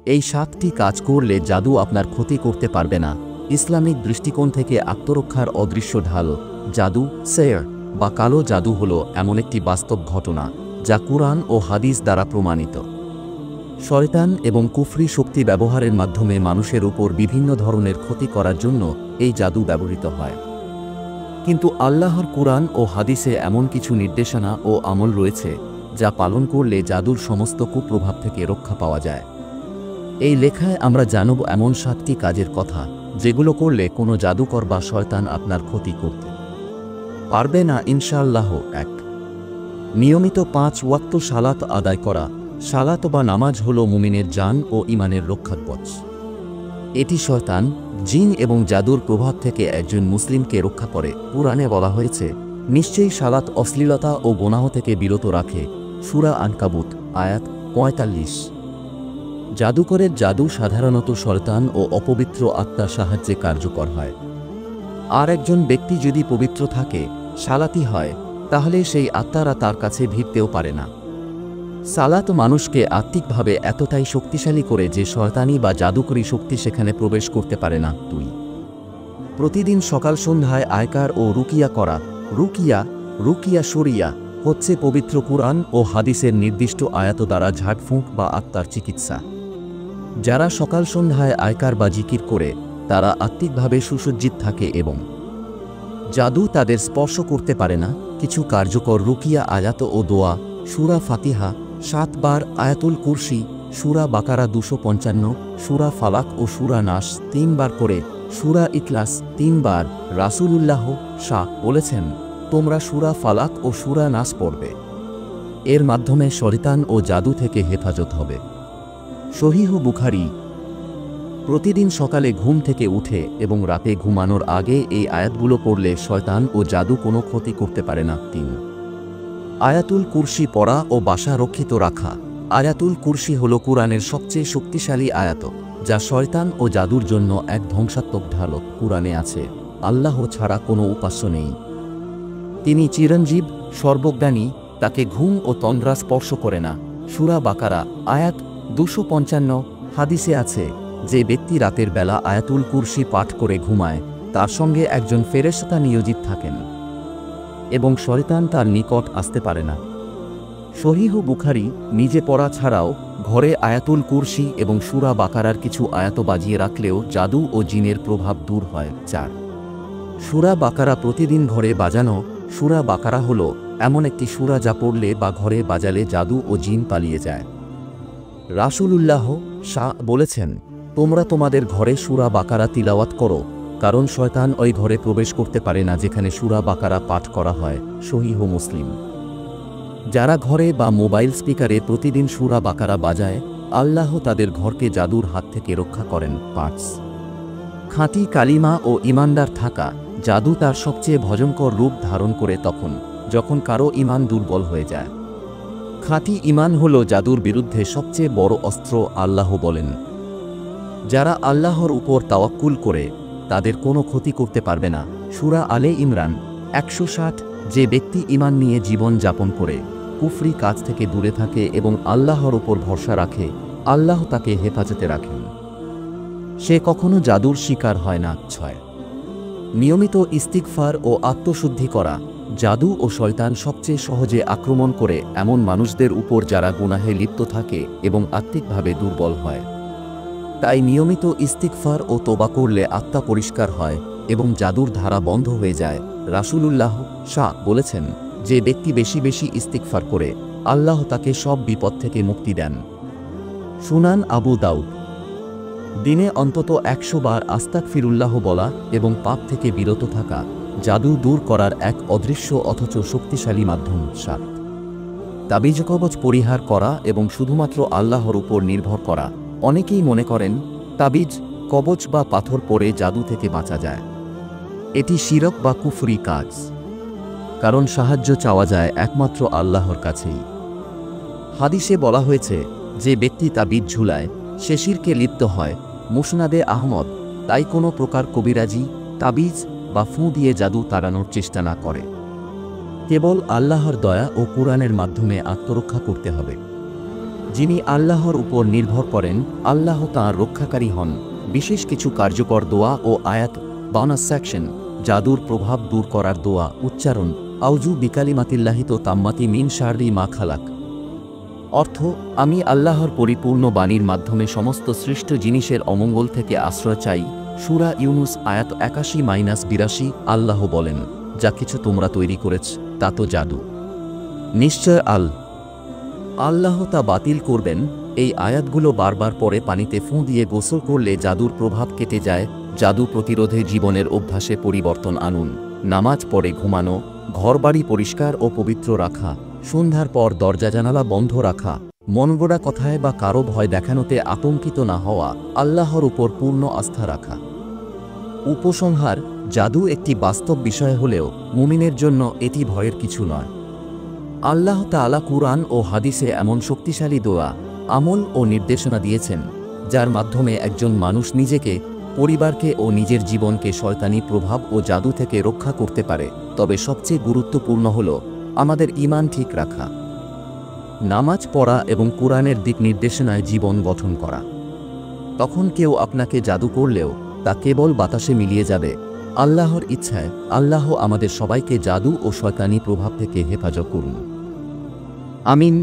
এই 7টি কাজ করলে জাদু আপনার ক্ষতি করতে পারবে না। ইসলামিক দৃষ্টিকোণ থেকে আত্মরক্ষার অদৃশ্য ঢাল। জাদু, সেহর বা কালো জাদু হলো এমন একটি বাস্তব ঘটনা যা কুরআন ও হাদিস দ্বারা প্রমাণিত। শয়তান এবং কুফরি শক্তি ব্যবহারের মাধ্যমে মানুষের উপর বিভিন্ন ধরনের ক্ষতি করার জন্য এই জাদু ব্যবহৃত হয়। কিন্তু আল্লাহর কুরআন ও হাদিসে এমন কিছু নির্দেশনা ও আমল রয়েছে যা পালন করলে জাদুর সমস্ত কুপ্রভাব থেকে রক্ষা পাওয়া যায়। এই লেখায় আমরা জানব এমন 7টি কাজের কথা যেগুলো করলে কোনো জাদুকর বা শয়তান আপনার ক্ষতি করতে পারবে না ইনশাআল্লাহ। 1. নিয়মিত 5 ওয়াক্ত সালাত আদায় করা। সালাত বা নামাজ হল মুমিনের জান ও ঈমানের রক্ষাকবচ। এটি শয়তান, জিন এবং জাদুর প্রভাব থেকে একজন মুসলিমকে রক্ষা করে। কুরআনে বলা হয়েছে, নিশ্চয়ই সালাত অশ্লীলতা ও গুনাহ থেকে বিরত রাখে। সূরা আনকাবুত আয়াত 45। জাদুকরের জাদু সাধারণত শয়তান ও অপবিত্র আত্মার সাহায্যে কার্যকর হয়। আর একজন ব্যক্তি যদি পবিত্র থাকে, সালাতি হয়, তাহলে সেই আত্মারা তার কাছে ভিড়তেও পারে না। সালাত মানুষকে আত্মিকভাবে এতটাই শক্তিশালী করে যে শয়তানি বা জাদুকরী শক্তি সেখানে প্রবেশ করতে পারে না। 2. প্রতিদিন সকাল সন্ধ্যায় আয়কার ও রুকিয়া করা। রুকিয়া শরিয়া হচ্ছে পবিত্র কুরআন ও হাদিসের নির্দিষ্ট আয়াত দ্বারা ঝাড়ফুঁক বা আত্মার চিকিৎসা। যারা সকাল সন্ধ্যায় আয়কার বা জিকির করে তারা আত্মিকভাবে সুসজ্জিত থাকে এবং জাদু তাদের স্পর্শ করতে পারে না। কিছু কার্যকর রুকিয়া আয়াত ও দোয়া: সূরা ফাতিহা 7 বার, আয়াতুল কুরসি, সূরা বাকারা 255, সূরা ফালাক ও সূরা নাস 3 বার করে, সূরা ইখলাস 3 বার। রাসূলুল্লাহ বলেছেন, তোমরা সূরা ফালাক ও সূরা নাস পড়বে। এর মাধ্যমে শয়তান ও জাদু থেকে হেফাজত হবে। সহিহ বুখারী। প্রতিদিন সকালে ঘুম থেকে উঠে এবং রাতে ঘুমানোর আগে এই আয়াতগুলো পড়লে শয়তান ও জাদু কোনো ক্ষতি করতে পারে না। 3. আয়াতুল কুরসি পড়া ও বাসা রক্ষিত রাখা। আয়াতুল কুরসি হল কুরআনের সবচেয়ে শক্তিশালী আয়াত, যা শয়তান ও জাদুর জন্য এক ধ্বংসাত্মক ঢাল। কুরআনে আছে, আল্লাহ ছাড়া কোনো উপাস্য নেই, তিনি চিরঞ্জীব, সর্বজ্ঞানী, তাকে ঘুম ও তন্দ্রা স্পর্শ করে না। সূরা বাকারা আয়াত 255। হাদিসে আছে, যে ব্যক্তি রাতের বেলা আয়াতুল কুরসি পাঠ করে ঘুমায় তার সঙ্গে একজন ফেরেশতা নিয়োজিত থাকেন এবং শয়তান তার নিকট আসতে পারে না। সহিহ বুখারী। নিজে পড়া ছাড়াও ঘরে আয়াতুল কুরসি এবং সূরা বাকারার কিছু আয়াত বাজিয়ে রাখলেও জাদু ও জিনের প্রভাব দূর হয়। 4. সূরা বাকারা প্রতিদিন ঘরে বাজানো। সূরা বাকারা হল এমন একটি সূরা যা পড়লে বা ঘরে বাজালে জাদু ও জিন পালিয়ে যায়। রাসূলুল্লাহ বলেছেন, তোমরা তোমাদের ঘরে সূরা বাকারা তিলাওয়াত করো, কারণ শয়তান ওই ঘরে প্রবেশ করতে পারে না যেখানে সূরা বাকারা পাঠ করা হয়। সহিহ মুসলিম। যারা ঘরে বা মোবাইল স্পিকারে প্রতিদিন সূরা বাকারা বাজায়, আল্লাহ তাদের ঘরকে জাদুর হাত থেকে রক্ষা করেন। 5. খাঁটি কালিমা ও ঈমানদার থাকা। জাদু তার সবচেয়ে ভয়ঙ্কর রূপ ধারণ করে যখন কারো ঈমান দুর্বল হয়ে যায়। খাঁটি ঈমান হল জাদুর বিরুদ্ধে সবচেয়ে বড় অস্ত্র। আল্লাহ বলেন, যারা আল্লাহর উপর তাওয়াক্কুল করে তাদের কোনো ক্ষতি করতে পারবে না। সূরা আলে ইমরান 160। যে ব্যক্তি ঈমান নিয়ে জীবন যাপন করে, কুফরি কাজ থেকে দূরে থাকে এবং আল্লাহর উপর ভরসা রাখে, আল্লাহ তাকে হেফাজতে রাখেন, সে কখনো জাদুর শিকার হয় না। 6. নিয়মিত ইস্তিগফার ও আত্মশুদ্ধি করা। জাদু ও শয়তান সবচেয়ে সহজে আক্রমণ করে এমন মানুষদের উপর যারা গুনাহে লিপ্ত থাকে এবং আত্মিকভাবে দুর্বল হয়। তাই নিয়মিত ইস্তিগফার ও তোবা করলে আত্মা পরিষ্কার হয় এবং জাদুর ধারা বন্ধ হয়ে যায়। রাসূলুল্লাহ বলেছেন, যে ব্যক্তি বেশি বেশি ইস্তিগফার করে আল্লাহ তাকে সব বিপদ থেকে মুক্তি দেন। সুনান আবু দাউদ। দিনে অন্তত 100 বার আস্তাগফিরুল্লাহ বলা এবং পাপ থেকে বিরত থাকা জাদু দূর করার এক অদৃশ্য অথচ শক্তিশালী মাধ্যম। 7. তাবিজ কবচ পরিহার করা এবং শুধুমাত্র আল্লাহর উপর নির্ভর করা। অনেকেই মনে করেন তাবিজ, কবচ বা পাথর পরে জাদু থেকে বাঁচা যায়। এটি শিরক বা কুফরি কাজ, কারণ সাহায্য চাওয়া যায় একমাত্র আল্লাহর কাছেই। হাদিসে বলা হয়েছে, যে ব্যক্তি তাবিজ ঝুলায় সে শিরকে লিপ্ত হয়। মুসনাদে আহমদ। তাই কোনো প্রকার কবিরাজি, তাবিজ বা ফুঁ দিয়ে জাদু তাড়ানোর চেষ্টা না করে, কেবল আল্লাহর দয়া ও কুরআনের মাধ্যমে আত্মরক্ষা করতে হবে। যিনি আল্লাহর উপর নির্ভর করেন, আল্লাহ তাঁর রক্ষাকারী হন। বিশেষ কিছু কার্যকর দোয়া ও আয়াত। Bonus section. জাদুর প্রভাব দূর করার দোয়া উচ্চারণ। আউযু বিকালিমাতিল্লাহি তাম্মাতি মিন শাররি মা খালাক। অর্থ, আমি আল্লাহর পরিপূর্ণ বাণীর মাধ্যমে সমস্ত সৃষ্ট জিনিসের অমঙ্গল থেকে আশ্রয় চাই। সূরা ইউনুস আয়াত 81-82। আল্লাহ বলেন, যা কিছু তোমরা তৈরি করেছ তা তো জাদু। নিশ্চয় আল্লাহ তা বাতিল করবেন। এই আয়াতগুলো বারবার পরে পানিতে ফুঁ দিয়ে গোসল করলে জাদুর প্রভাব কেটে যায়। জাদু প্রতিরোধে জীবনের অভ্যাসে পরিবর্তন আনুন। নামাজ পড়ে ঘুমানো, ঘরবাড়ি পরিষ্কার ও পবিত্র রাখা, সন্ধ্যার পর দরজা জানালা বন্ধ রাখা, মনগড়া কথায় বা কারো ভয় দেখানোতে আতঙ্কিত না হওয়া, আল্লাহর উপর পূর্ণ আস্থা রাখা। উপসংহার: জাদু একটি বাস্তব বিষয় হলেও মুমিনের জন্য এটি ভয়ের কিছু নয়। আল্লাহ তাআলা কুরআন ও হাদিসে এমন শক্তিশালী দোয়া, আমল ও নির্দেশনা দিয়েছেন যার মাধ্যমে একজন মানুষ নিজেকে, পরিবারকে ও নিজের জীবনকে শয়তানি প্রভাব ও জাদু থেকে রক্ষা করতে পারে। তবে সবচেয়ে গুরুত্বপূর্ণ হল আমাদের ঈমান ঠিক রাখা, নামাজ পড়া এবং কুরআনের দিক নির্দেশনায় জীবন গঠন করা। তখন কেউ আপনাকে জাদু করলেও তা কেবল বাতাসে মিলিয়ে যাবে, আল্লাহর ইচ্ছায়। আল্লাহ আমাদের সবাইকে জাদু ও শয়তানি প্রভাব থেকে হেফাজত করুন। আমিন।